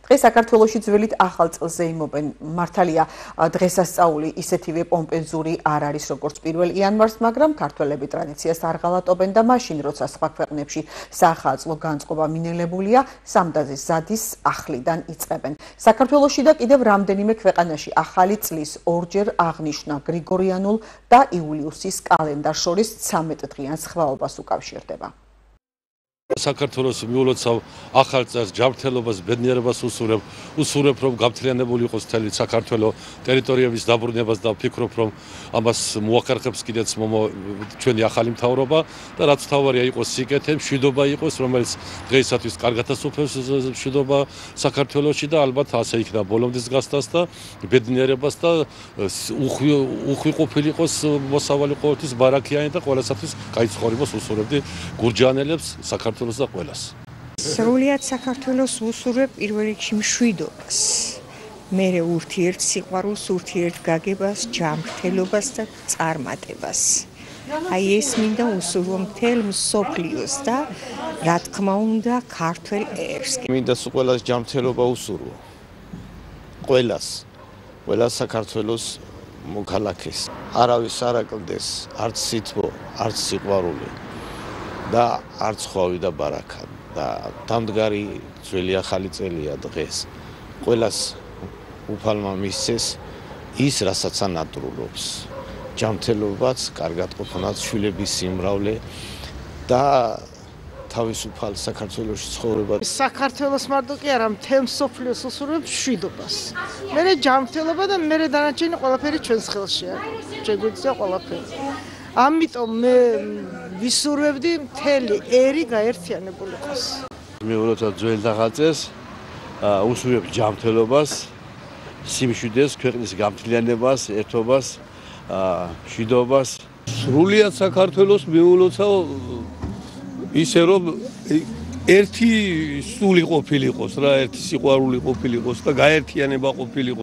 დღეს საქართველოში ძველით ახალ წელზე იმობენ. მართალია დღესასწაული ისეთივე პომპეზური არ არის როგორც 1 იანვარს, მაგრამ ქართველები ტრადიციას არ ღალატობენ და მაშინ, როცა სხვა ქვეყნებში საახალწლო განწყობა მინელებულია, სამდაზის ზადის ახლიდან იწყებენ. საქართველოში და კიდევ რამდენიმე ქვეყანაში ახალი წლის ორჯერ აღნიშნა გრიგორიანულ და იულიუსის კალენდარს შორის 13 დღიან სხვაობას უკავშირდება. საქართველოს მიულოცავ ახალ წელს ჯანმრთელობას, ბედნიერებას უსურვებ, რომ გამთლიანებული იყოს მთელი საქართველო ტერიტორიების დაბრუნებას და ვფიქრობ, რომ ამას მოახერხებს კიდეც ჩვენი ახალი მთავრობა და რაც მთავარია იყოს სიკეთე, მშვიდობა იყოს, რომელიც დღეისათვის კარგად ასუფლებს მშვიდობა საქართველოში და ალბათ ასე იქნება ბოლომდის გასტას და ბედნიერებას და უხვი ყოფილიყოს მოსავალი ყოველთვის ბარაქიანი და ყველასათვის კაი ცხოვრებას უსურვებდი გურჯაანელებს საქართველოს და ყველას. სრულად საქართველოს უსურვებ პირველ რიგში მშვიდობას, მერე ურთიერთ სიყვარულს, ურთიერთ გაგებას, ჯანმრთელობას და წარმატებას. აი ეს მინდა უსურვო მთელ მსოფლიოს და რა თქმა უნდა ქართველ ერს. მინდა ყველას ჯანმრთელობა უსურვო. ყველას საქართველოს მოქალაქეს. არავის არ აკლდეს, არც სითბო, არც სიყვარული. და არც ხვავი და ბარაკა და დამდგარი ძველი ახალი წელია დღეს. ყველას უფალმა მისცეს ის, რასაც ანატრულობს. ჯანმრთელობაც, კარგად ყოფნაც, შვილების სიმრავლე და თავისუფალ საქართველოში ცხოვრება. საქართველოს მარტო კი არა, მთელ მსოფლიოს უსურვებს მშვიდობას. მერე ჯანმრთელობა და მერე დანარჩენი ყველაფერი ჩვენს ხელშია. შეგვიძლია ყველაფერი. ამიტომ მე ვისურვებდი მთელი ერი გაერთიანებულიყოს. მიულოცავ ძველ და ახალ წელს, უსურვებ ჯანმრთელობას, სიმშვიდეს, ქვეყნის გამთლიანებას, ერთობას, მშვიდობას. სრულიად საქართველოს მიულოცავ ისე რომ ერთი სული ყოფილიყოს რა, ერთი სიყვარული ყოფილიყოს და გაერთიანება ყოფილიყოს.